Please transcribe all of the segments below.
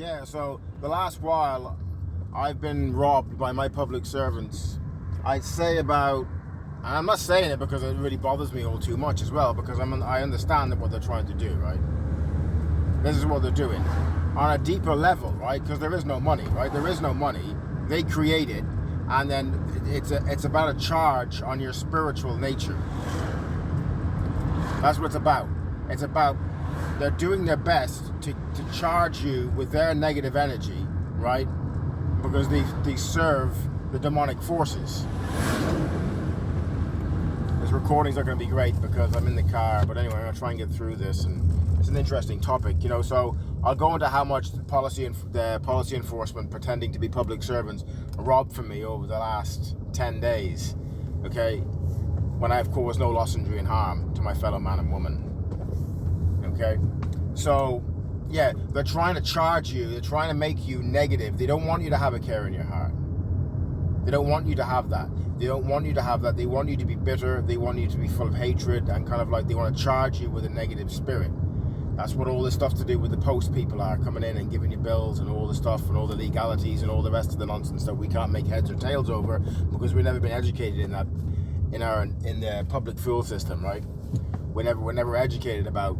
Yeah, so the last while I've been robbed by my public servants. I'd say about, and I'm not saying it because it really bothers me all too much as well, because I understand what they're trying to do, right? This is what they're doing on a deeper level, right? Because there is no money, right? There is no money. They create it, and then it's about a charge on your spiritual nature. That's what it's about. It's about they're doing their best to charge you with their negative energy, right? Because they serve the demonic forces. This recording's not going to be great because I'm in the car, but anyway, I'm going to try and get through this, and it's an interesting topic, you know. So I'll go into how much the policy enforcement pretending to be public servants robbed from me over the last 10 days, okay, when I've caused no loss, injury, and harm to my fellow man and woman. Okay, so yeah, they're trying to charge you, they're trying to make you negative. They don't want you to have a care in your heart. They don't want you to have that. They don't want you to have that. They want you to be bitter. They want you to be full of hatred, and kind of like they want to charge you with a negative spirit. That's what all this stuff to do with the post people are coming in and giving you bills and all the stuff and all the legalities and all the rest of the nonsense that we can't make heads or tails over because we've never been educated in that in the public fool system, right? We're never educated about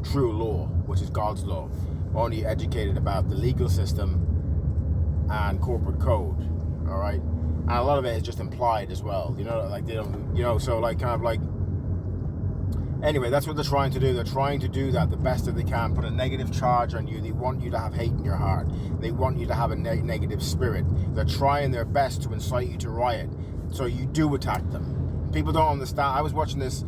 true law, which is God's law. We're only educated about the legal system and corporate code, all right? And a lot of it is just implied as well, you know, like they don't, you know, so like kind of like, anyway, that's what they're trying to do. They're trying to do that the best that they can, put a negative charge on you. They want you to have hate in your heart. They want you to have a negative spirit. They're trying their best to incite you to riot, so you do attack them. People don't understand. I was watching this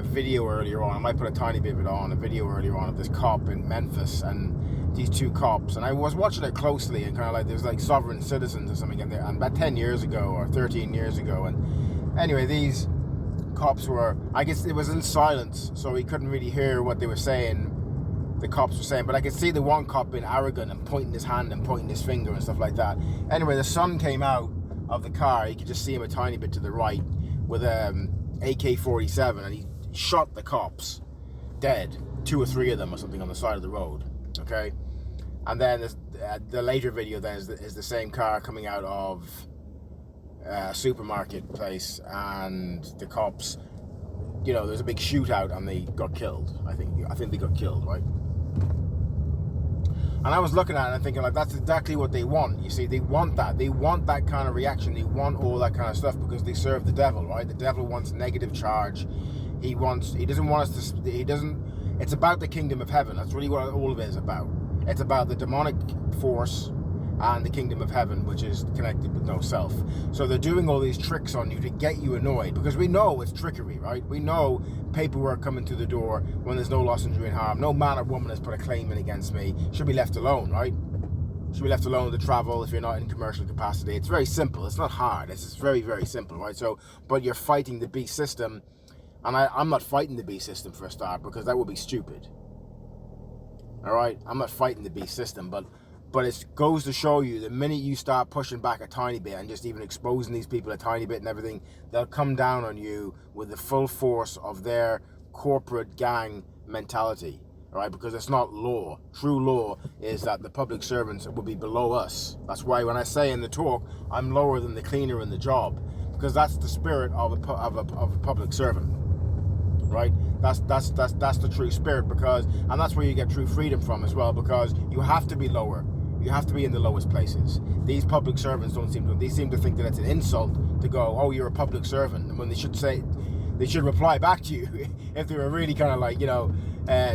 video earlier on. I might put a tiny bit of it on, a video earlier on of this cop in Memphis and these two cops, and I was watching it closely, and kind of like there's like sovereign citizens or something in there, and about 10 years ago or 13 years ago, and anyway, these cops were, I guess it was in silence, so we couldn't really hear what they were saying, the cops were saying, but I could see the one cop being arrogant and pointing his hand and pointing his finger and stuff like that. Anyway, the son came out of the car, you could just see him a tiny bit to the right with AK-47, and he shot the cops dead, 2 or 3 of them or something on the side of the road, okay? And then the later video then is the same car coming out of a supermarket place, and the cops, you know, there's a big shootout and they got killed. I think they got killed, right? And I was looking at it and thinking, like, that's exactly what they want. You see, they want that. They want that kind of reaction. They want all that kind of stuff because they serve the devil, right? The devil wants negative charge. He doesn't want us to, it's about the kingdom of heaven. That's really what all of it is about. It's about the demonic force and the kingdom of heaven, which is connected with no self. So they're doing all these tricks on you to get you annoyed, because we know it's trickery, right? We know paperwork coming to the door when there's no loss, injury, and harm. No man or woman has put a claim in against me. Should be left alone, right? Should be left alone to travel if you're not in commercial capacity. It's very simple. It's not hard. It's just very, very simple, right? So, but you're fighting the beast system, and I'm not fighting the beast system for a start, because that would be stupid. All right? I'm not fighting the beast system, but it goes to show you the minute you start pushing back a tiny bit and just even exposing these people a tiny bit and everything, they'll come down on you with the full force of their corporate gang mentality, all right? Because it's not law. True law is that the public servants will be below us. That's why when I say in the talk, I'm lower than the cleaner in the job, because that's the spirit of a public servant, right? That's the true spirit, because, and that's where you get true freedom from as well, because you have to be lower. You have to be in the lowest places. These public servants they seem to think that it's an insult to go, oh, you're a public servant, and when they should reply back to you if they were really kind of like, you know,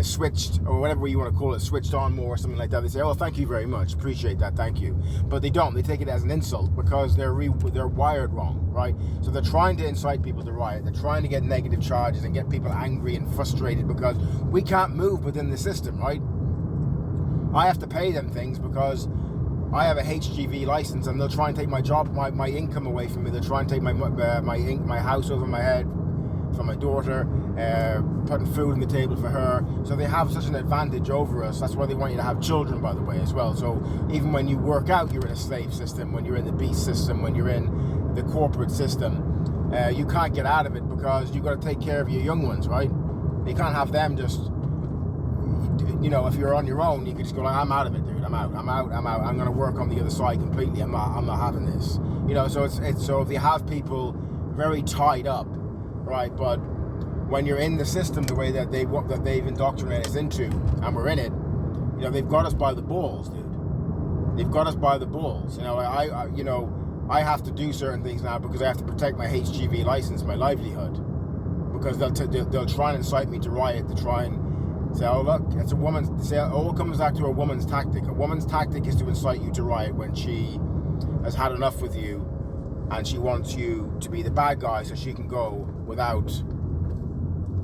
switched, or whatever you want to call it, switched on more or something like that. They say, oh, thank you very much, appreciate that, thank you. But they don't. They take it as an insult because they're wired wrong, right? So they're trying to incite people to riot. They're trying to get negative charges and get people angry and frustrated because we can't move within the system, right? I have to pay them things because I have a HGV license, and they'll try and take my job, my income away from me. They'll try and take my house over my head for my daughter, putting food on the table for her. So they have such an advantage over us. That's why they want you to have children, by the way, as well. So even when you work out, you're in a slave system. When you're in the beast system, when you're in the corporate system, you can't get out of it because you've got to take care of your young ones, right? You can't have them just you know, if you're on your own, you could just go like, I'm out of it, dude. I'm out. I'm going to work on the other side completely. I'm not having this. You know, so so if you have people very tied up, right? But when you're in the system the way that they've indoctrinated us into, and we're in it, you know, they've got us by the balls, dude. They've got us by the balls. You know, I have to do certain things now because I have to protect my HGV license, my livelihood, because they'll try and incite me to riot, to try and say, oh look, it's a woman's. Say, all comes back to a woman's tactic. A woman's tactic is to incite you to riot when she has had enough with you, and she wants you to be the bad guy so she can go without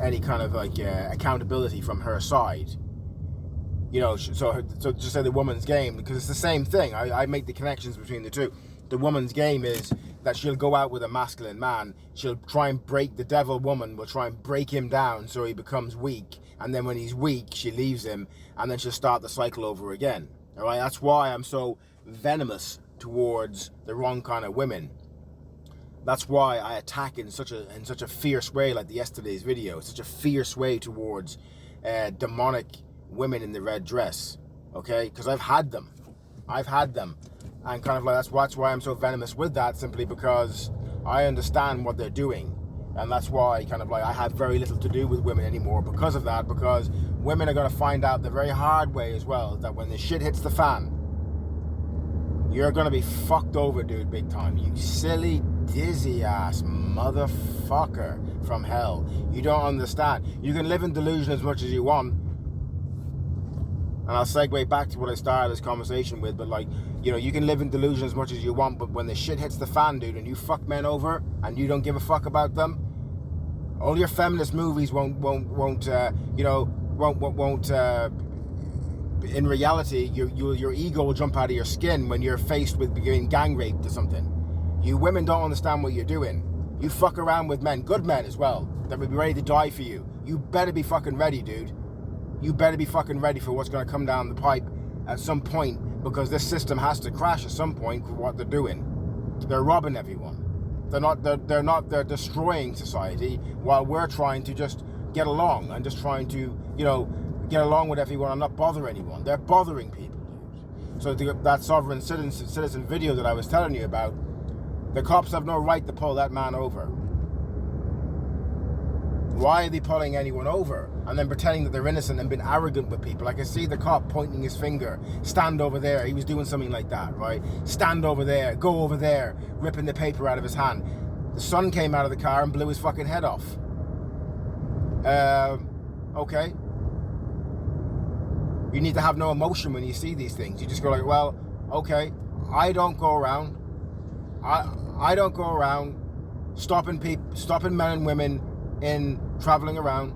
any kind of like accountability from her side. You know, so just say the woman's game, because it's the same thing. I make the connections between the two. The woman's game is that she'll go out with a masculine man. She'll try and break the devil woman, will try and break him down so he becomes weak. And then when he's weak, she leaves him, and then she'll start the cycle over again. All right, that's why I'm so venomous towards the wrong kind of women. That's why I attack in such a fierce way, like yesterday's video. Such a fierce way towards demonic women in the red dress, okay? Because I've had them, and kind of like that's why I'm so venomous with that, simply because I understand what they're doing, and that's why kind of like I have very little to do with women anymore because of that. Because women are going to find out the very hard way as well that when the shit hits the fan, you're going to be fucked over, dude, big time. You silly, dizzy ass motherfucker from hell. You don't understand. You can live in delusion as much as you want. And I'll segue back to what I started this conversation with, but like, you know, you can live in delusion as much as you want, but when the shit hits the fan, dude, and you fuck men over and you don't give a fuck about them, all your feminist movies won't in reality, your ego will jump out of your skin when you're faced with being gang raped or something. You women don't understand what you're doing. You fuck around with men, good men as well, that will be ready to die for you. You better be fucking ready, dude. You better be fucking ready for what's going to come down the pipe at some point, because this system has to crash at some point for what they're doing. They're robbing everyone. They're destroying society while we're trying to just get along and just trying to, you know, get along with everyone and not bother anyone. They're bothering people, dude. So that sovereign citizen video that I was telling you about, the cops have no right to pull that man over. Why are they pulling anyone over and then pretending that they're innocent and being arrogant with people? I can see the cop pointing his finger. Stand over there. He was doing something like that, right? Stand over there. Go over there. Ripping the paper out of his hand. The son came out of the car and blew his fucking head off. Okay. You need to have no emotion when you see these things. You just go like, well, okay. I don't go around stopping men and women in traveling around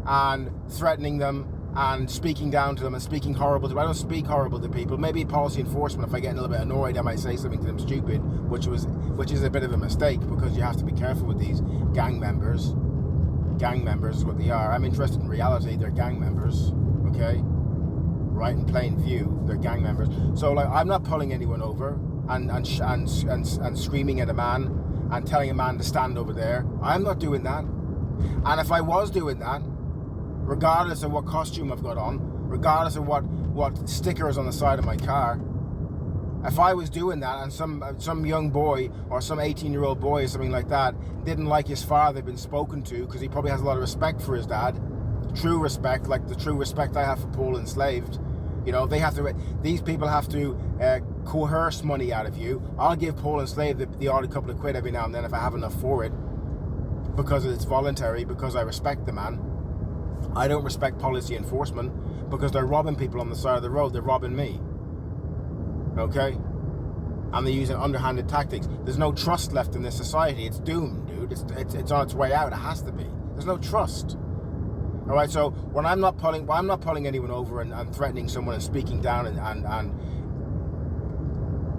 and threatening them and speaking down to them and speaking horrible to them. I don't speak horrible to people. Maybe policy enforcement, if I get a little bit annoyed, I might say something to them stupid, which is a bit of a mistake, because you have to be careful with these gang members. Gang members is what they are. I'm interested in reality. They're gang members, okay? Right in plain view, they're gang members. So like, I'm not pulling anyone over and screaming at a man and telling a man to stand over there. I'm not doing that. And if I was doing that, regardless of what costume I've got on, regardless of what sticker is on the side of my car, if I was doing that and some young boy or some 18-year-old boy or something like that didn't like his father been spoken to, because he probably has a lot of respect for his dad, true respect, like the true respect I have for Paul Enslaved, you know, these people have to coerce money out of you. I'll give Paul Enslaved the odd couple of quid every now and then if I have enough for it, because it's voluntary, because I respect the man. I don't respect policy enforcement because they're robbing people on the side of the road. They're robbing me. Okay? And they're using underhanded tactics. There's no trust left in this society. It's doomed, dude. It's on its way out. It has to be. There's no trust. All right, so when I'm not pulling anyone over and threatening someone and speaking down and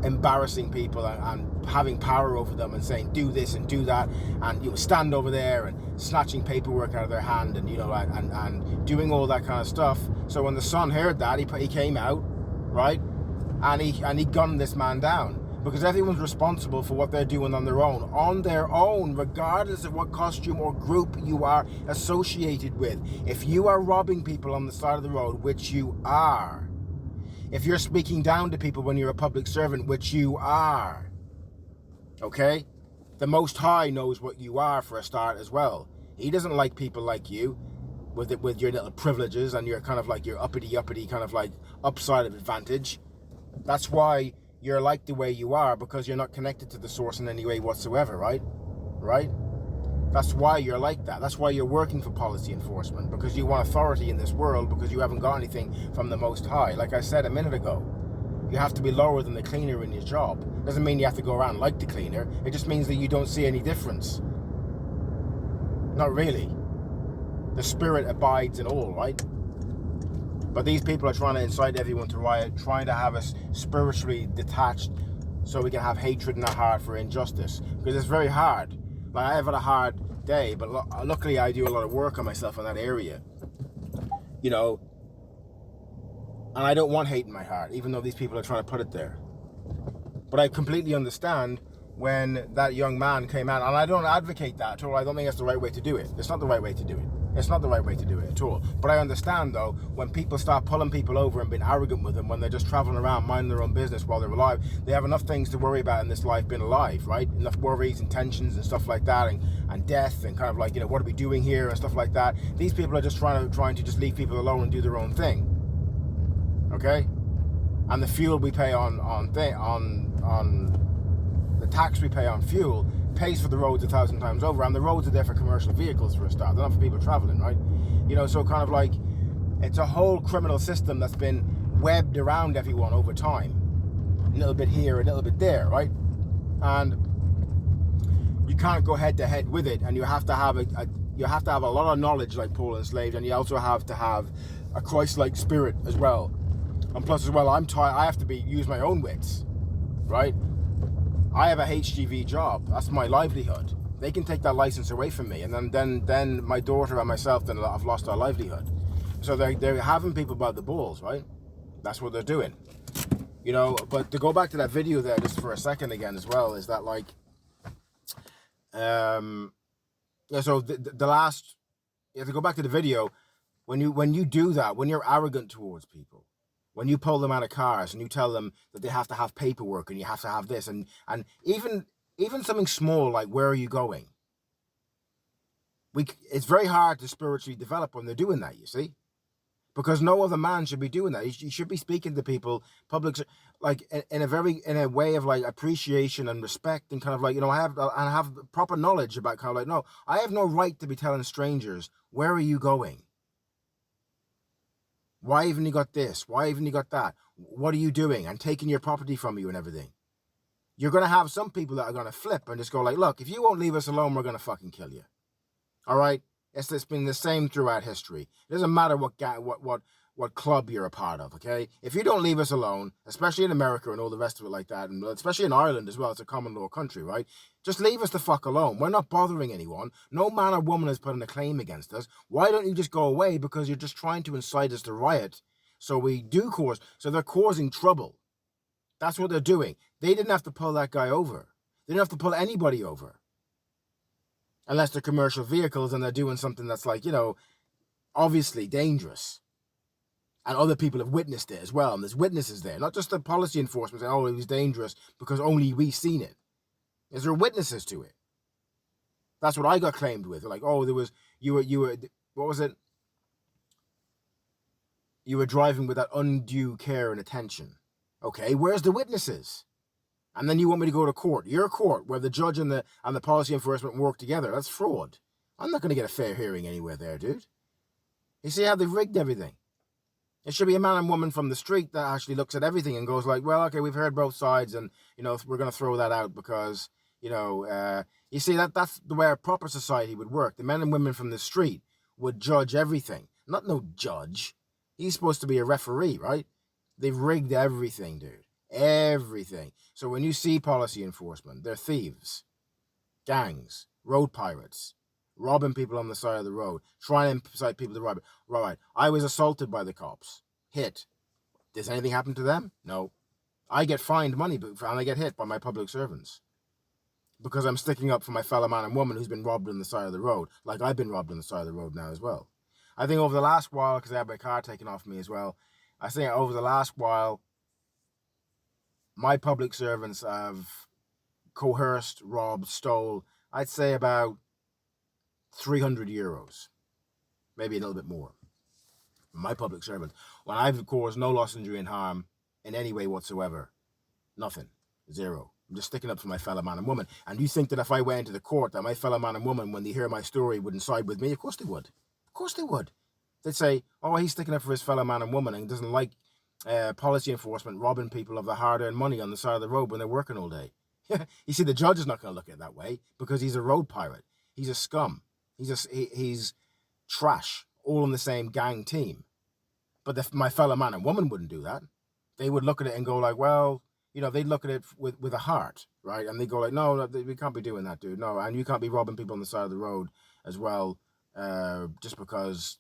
embarrassing people and having power over them and saying do this and do that, and you know, stand over there and snatching paperwork out of their hand, and you know, and doing all that kind of stuff. So when the son heard that, he came out, right, and he gunned this man down. Because everyone's responsible for what they're doing on their own, regardless of what costume or group you are associated with. If you are robbing people on the side of the road, which you are, if you're speaking down to people when you're a public servant, which you are, okay? The Most High knows what you are for a start as well. He doesn't like people like you with your little privileges and your kind of like your uppity kind of like upside of advantage. That's why you're like the way you are, because you're not connected to the source in any way whatsoever, right? Right? That's why you're like that. That's why you're working for policy enforcement, because you want authority in this world, because you haven't got anything from the Most High. Like I said a minute ago, you have to be lower than the cleaner in your job. Doesn't mean you have to go around like the cleaner. It just means that you don't see any difference. Not really. The spirit abides in all, right? But these people are trying to incite everyone to riot, trying to have us spiritually detached so we can have hatred in our heart for injustice. Because it's very hard. Like, I have had a hard day, but luckily I do a lot of work on myself in that area. You know, and I don't want hate in my heart, even though these people are trying to put it there. But I completely understand when that young man came out, and I don't advocate that at all. I don't think that's the right way to do it. It's not the right way to do it. It's not the right way to do it at all. But I understand, though, when people start pulling people over and being arrogant with them, when they're just traveling around minding their own business while they're alive, they have enough things to worry about in this life being alive, right? Enough worries and tensions and stuff like that, and death, and kind of like, you know, what are we doing here and stuff like that. These people are just trying to just leave people alone and do their own thing. Okay? And the fuel we pay on the tax we pay on fuel pays for the roads 1,000 times over, and the roads are there for commercial vehicles for a start. They're not for people traveling, right? You know, so kind of like it's a whole criminal system that's been webbed around everyone over time. A little bit here, a little bit there, right? And you can't go head to head with it, and you have to have a lot of knowledge, like Paul Unslaved, and you also have to have a Christ-like spirit as well. And plus as well, I'm tired. I have to use my own wits, right? I have a HGV job. That's my livelihood. They can take that license away from me, and then my daughter and myself then have lost our livelihood. So they're having people by the balls, right? That's what they're doing, you know. But to go back to that video there just for a second again as well, is that like, yeah. So the last, you have to go back to the video. When you do that, when you're arrogant towards people, when you pull them out of cars and you tell them that they have to have paperwork and you have to have this, and even something small like, where are you going? It's very hard to spiritually develop when they're doing that, you see, because no other man should be doing that. You should be speaking to people, public, like in a way of like appreciation and respect, and kind of like, you know, I have proper knowledge about kind of like, no, I have no right to be telling strangers, where are you going? Why haven't you got this? Why haven't you got that? What are you doing? And taking your property from you and everything. You're going to have some people that are going to flip and just go like, look, if you won't leave us alone, we're going to fucking kill you. All right? It's been the same throughout history. It doesn't matter what club you're a part of, okay? If you don't leave us alone, especially in America and all the rest of it like that, and especially in Ireland as well, it's a common law country, right? Just leave us the fuck alone. We're not bothering anyone. No man or woman has put in a claim against us. Why don't you just go away? Because you're just trying to incite us to riot. So they're causing trouble. That's what they're doing. They didn't have to pull that guy over. They didn't have to pull anybody over. Unless they're commercial vehicles and they're doing something that's like, you know, obviously dangerous. And other people have witnessed it as well. And there's witnesses there. Not just the policy enforcement saying, oh, it was dangerous because only we seen it. Is there witnesses to it? That's what I got claimed with. Like, oh, you were, what was it? You were driving with that undue care and attention. Okay, where's the witnesses? And then you want me to go to court. Your court, where the judge and the policy enforcement work together. That's fraud. I'm not going to get a fair hearing anywhere there, dude. You see how they've rigged everything? It should be a man and woman from the street that actually looks at everything and goes like, well, okay, we've heard both sides, and, you know, we're going to throw that out because, you know, you see, that's the way a proper society would work. The men and women from the street would judge everything. Not no judge. He's supposed to be a referee, right? They've rigged everything, dude. Everything. So when you see policy enforcement, they're thieves, gangs, road pirates, robbing people on the side of the road, trying to incite people to rob it. Right. I was assaulted by the cops. Hit. Does anything happen to them? No. I get fined money and I get hit by my public servants because I'm sticking up for my fellow man and woman who's been robbed on the side of the road, like I've been robbed on the side of the road now as well. I think over the last while, because I had my car taken off me as well, I think over the last while, my public servants have coerced, robbed, stole, I'd say about €300, maybe a little bit more. My public servant, when I've caused no loss, injury, and harm in any way whatsoever, nothing, zero. I'm just sticking up for my fellow man and woman. And you think that if I went into the court, that my fellow man and woman, when they hear my story, wouldn't side with me? Of course they would. Of course they would. They'd say, oh, he's sticking up for his fellow man and woman and doesn't like policy enforcement robbing people of their hard-earned money on the side of the road when they're working all day. You see, the judge is not going to look at it that way because he's a road pirate. He's a scum. He's trash, all on the same gang team. But my fellow man and woman wouldn't do that. They would look at it and go like, well, they'd look at it with a heart, right? And they go like, no, we can't be doing that, dude. No, and you can't be robbing people on the side of the road as well, just because,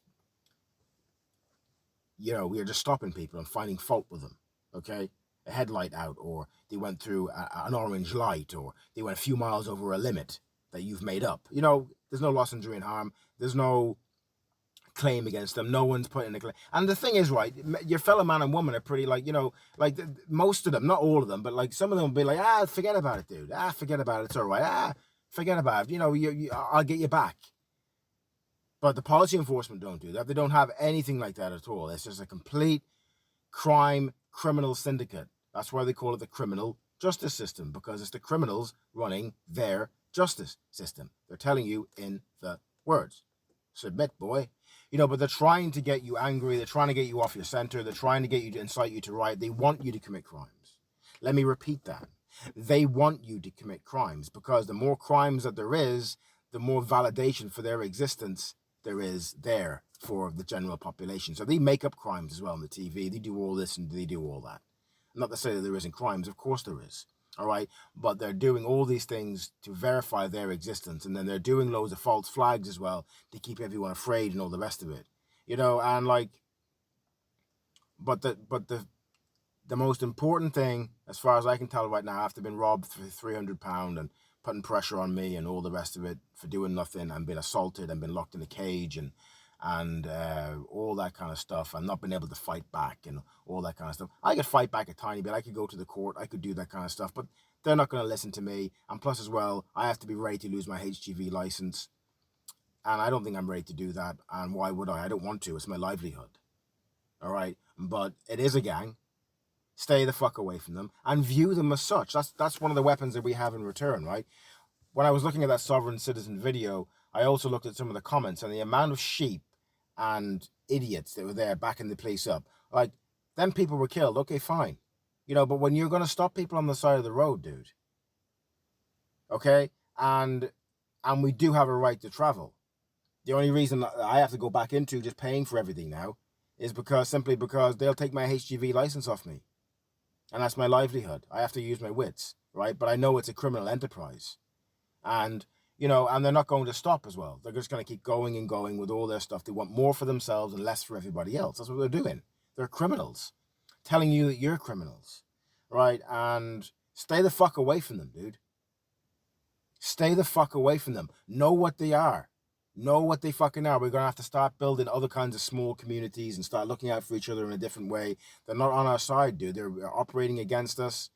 we're just stopping people and finding fault with them, okay? A headlight out, or they went through an orange light, or they went a few miles over a limit that you've made up. There's no loss, injury, and harm. There's no claim against them. No one's putting a claim. And the thing is, right, your fellow man and woman are pretty most of them, not all of them, but some of them will be like, forget about it, dude. Forget about it. It's all right. Forget about it. I'll get you back. But the policy enforcement don't do that. They don't have anything like that at all. It's just a complete criminal syndicate. That's why they call it the criminal justice system, because it's the criminals running their justice system. They're telling you in the words. Submit, boy. But they're trying to get you angry. They're trying to get you off your center. They're trying to get you to incite you to riot. They want you to commit crimes. Let me repeat that. They want you to commit crimes because the more crimes that there is, the more validation for their existence there is there for the general population. So they make up crimes as well on the TV. They do all this and they do all that. Not to say that there isn't crimes. Of course there is. All right. But they're doing all these things to verify their existence. And then they're doing loads of false flags as well to keep everyone afraid and all the rest of it. And but the most important thing, as far as I can tell right now, after being robbed for £300 and putting pressure on me and all the rest of it for doing nothing and being assaulted and being locked in a cage and all that kind of stuff and not being able to fight back and all that kind of stuff. I could fight back a tiny bit. I could go to the court. I could do that kind of stuff, but they're not going to listen to me. And plus as well, I have to be ready to lose my HGV license. And I don't think I'm ready to do that. And why would I? I don't want to. It's my livelihood. All right. But it is a gang. Stay the fuck away from them and view them as such. That's one of the weapons that we have in return, right? When I was looking at that sovereign citizen video, I also looked at some of the comments and the amount of sheep and idiots that were there backing the police up. Like, them people were killed. Okay, fine. But when you're going to stop people on the side of the road, dude, okay? And we do have a right to travel. The only reason I have to go back into just paying for everything now is simply because they'll take my HGV license off me. And that's my livelihood. I have to use my wits, right? But I know it's a criminal enterprise. And, and they're not going to stop as well. They're just going to keep going and going with all their stuff. They want more for themselves and less for everybody else. That's what they're doing. They're criminals. Telling you that you're criminals, right? And stay the fuck away from them, dude. Stay the fuck away from them. Know what they are. Know what they fucking are. We're going to have to start building other kinds of small communities and start looking out for each other in a different way. They're not on our side, dude. They're operating against us.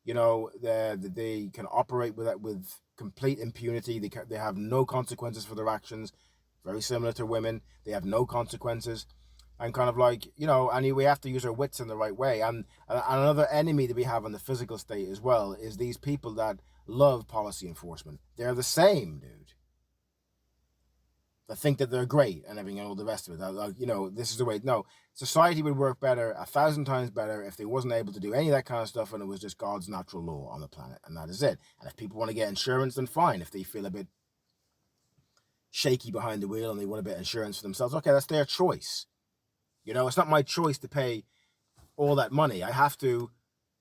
They can operate with complete impunity. They have no consequences for their actions. Very similar to women. They have no consequences. And kind of and we have to use our wits in the right way. And another enemy that we have on the physical state as well is these people that love policy enforcement. They're the same, dude. That think that they're great and everything and all the rest of it. This is the way. No, society would work better, 1,000 times better, if they wasn't able to do any of that kind of stuff and it was just God's natural law on the planet. And that is it. And if people want to get insurance, then fine. If they feel a bit shaky behind the wheel and they want a bit of insurance for themselves, okay, that's their choice. It's not my choice to pay all that money. I have to,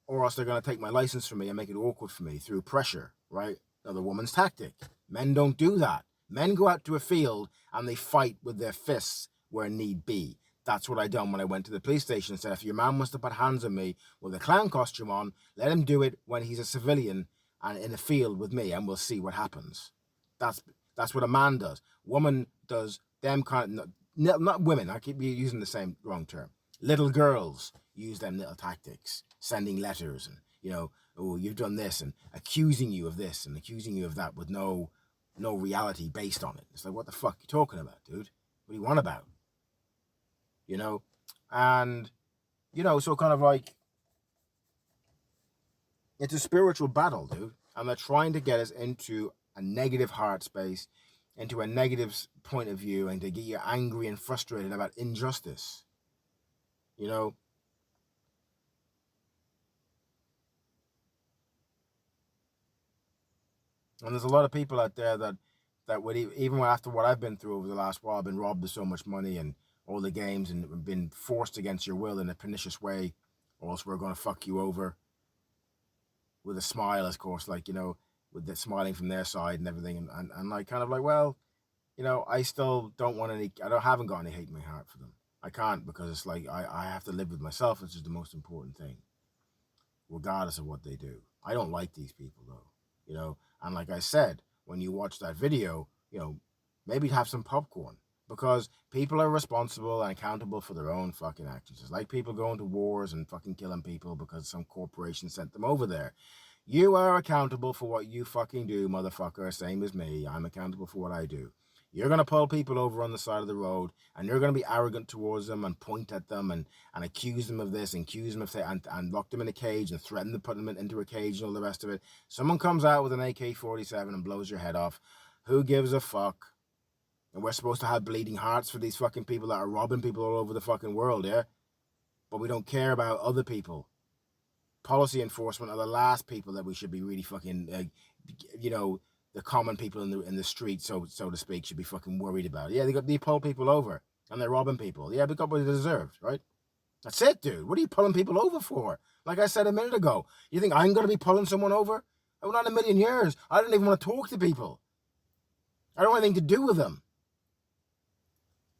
or else they're going to take my license from me and make it awkward for me through pressure, right? Another woman's tactic. Men don't do that. Men go out to a field and they fight with their fists where need be. That's what I done when I went to the police station and said, if your man wants to put hands on me with a clown costume on, let him do it when he's a civilian and in a field with me, and we'll see what happens. That's what a man does. Woman does them kind of, not women, I keep using the same wrong term. Little girls use them little tactics, sending letters and, oh, you've done this, and accusing you of this and accusing you of that with no reality based on it. It's like, what the fuck are you talking about, dude? What do you want about? And, so kind of like, it's a spiritual battle, dude. And they're trying to get us into a negative heart space, into a negative point of view, and to get you angry and frustrated about injustice. And there's a lot of people out there that would, even after what I've been through over the last while, I've been robbed of so much money and all the games and been forced against your will in a pernicious way, or else we're going to fuck you over. With a smile, of course, like, with the smiling from their side and everything. And like, kind of like, well, I still don't want any, haven't got any hate in my heart for them. I can't, because it's like, I have to live with myself, which is the most important thing, regardless of what they do. I don't like these people though, and like I said, when you watch that video, maybe have some popcorn, because people are responsible and accountable for their own fucking actions. It's like people going to wars and fucking killing people because some corporation sent them over there. You are accountable for what you fucking do, motherfucker, same as me. I'm accountable for what I do. You're going to pull people over on the side of the road, and you're going to be arrogant towards them and point at them and accuse them of this and accuse them of that, and lock them in a cage and threaten to put them into a cage and all the rest of it. Someone comes out with an AK-47 and blows your head off. Who gives a fuck? And we're supposed to have bleeding hearts for these fucking people that are robbing people all over the fucking world, yeah? But we don't care about other people. Policy enforcement are the last people that we should be really fucking, the common people in the street, so to speak, should be fucking worried about. Yeah, they pull people over and they're robbing people. Yeah, they got what they deserved, right? That's it, dude. What are you pulling people over for? Like I said a minute ago, you think I'm going to be pulling someone over? Oh, not in a million years. I don't even want to talk to people. I don't want anything to do with them.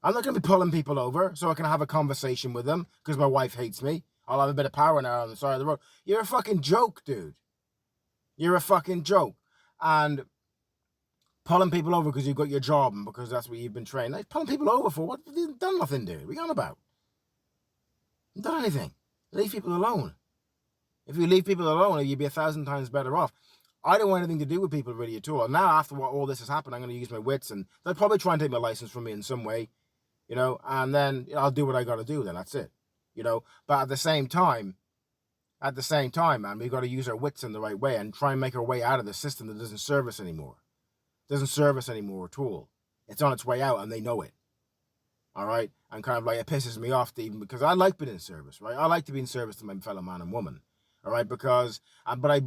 I'm not going to be pulling people over so I can have a conversation with them because my wife hates me. I'll have a bit of power now on the side of the road. You're a fucking joke, dude. You're a fucking joke. And pulling people over because you've got your job and because that's what you've been trained. Like, pulling people over for what? You've done nothing, dude. What are you on about? You've done anything. Leave people alone. If you leave people alone, you'd be 1,000 times better off. I don't want anything to do with people really at all. Now, after what all this has happened, I'm going to use my wits, and they'll probably try and take my license from me in some way. And then I'll do what I got to do then, that's it. But at the same time, man, we got to use our wits in the right way and try and make our way out of the system that doesn't serve us anymore. Doesn't serve us anymore at all. It's on its way out and they know it. All right? And kind of like, it pisses me off to even, because I like being in service, right? I like to be in service to my fellow man and woman. All right, because, but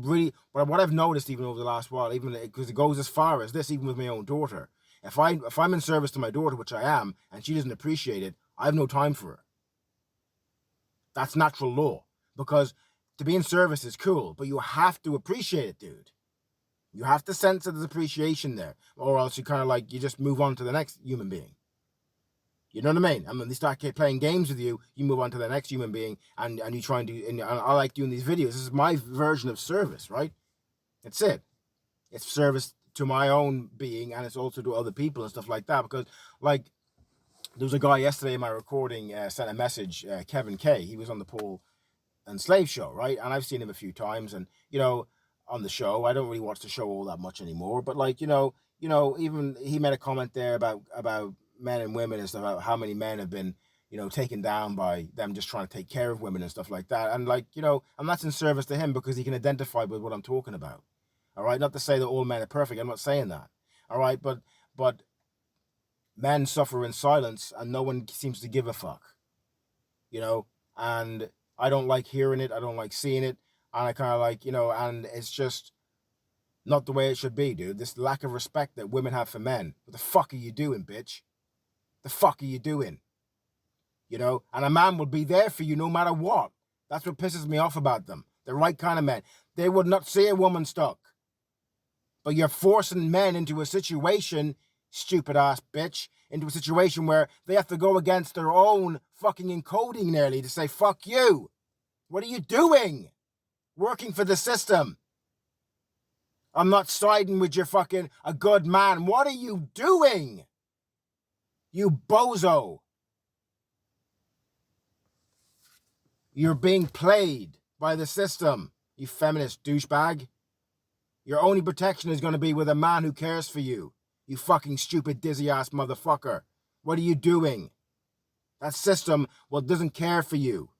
what I've noticed even over the last while, even because it goes as far as this, even with my own daughter, if I'm in service to my daughter, which I am, and she doesn't appreciate it, I have no time for her. That's natural law, because to be in service is cool, but you have to appreciate it, dude. You have to sense that there's appreciation there, or else you kind of like, you just move on to the next human being. You know what I mean? And when they start playing games with you, you move on to the next human being, and you try and do, and I like doing these videos. This is my version of service, right? That's it. It's service to my own being, and it's also to other people and stuff like that. Because, like, there was a guy yesterday in my recording sent a message, Kevin K. He was on the Paul Unslaved show, right? And I've seen him a few times, and on the show, I don't really watch the show all that much anymore. But like, even he made a comment there about men and women and stuff, about how many men have been, taken down by them just trying to take care of women and stuff like that. And like, and that's in service to him because he can identify with what I'm talking about. All right, not to say that all men are perfect. I'm not saying that. All right, but men suffer in silence and no one seems to give a fuck. And I don't like hearing it. I don't like seeing it. And I kind of like, and it's just not the way it should be, dude. This lack of respect that women have for men. What the fuck are you doing, bitch? The fuck are you doing? And a man will be there for you no matter what. That's what pisses me off about them. The right kind of men. They would not see a woman stuck. But you're forcing men into a situation stupid ass bitch, into a situation where they have to go against their own fucking encoding nearly to say, fuck you. What are you doing? Working for the system. I'm not siding with your fucking a good man. What are you doing? You bozo. You're being played by the system, you feminist douchebag. Your only protection is going to be with a man who cares for you. You fucking stupid dizzy ass motherfucker. What are you doing? That system, well, doesn't care for you.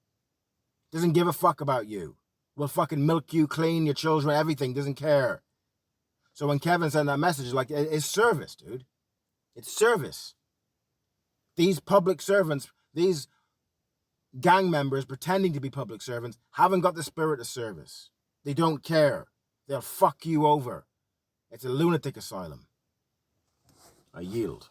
Doesn't give a fuck about you. Will fucking milk you, clean your children, everything, doesn't care. So when Kevin sent that message, like, it's service, dude. It's service. These public servants, these gang members pretending to be public servants, haven't got the spirit of service. They don't care. They'll fuck you over. It's a lunatic asylum. I yield.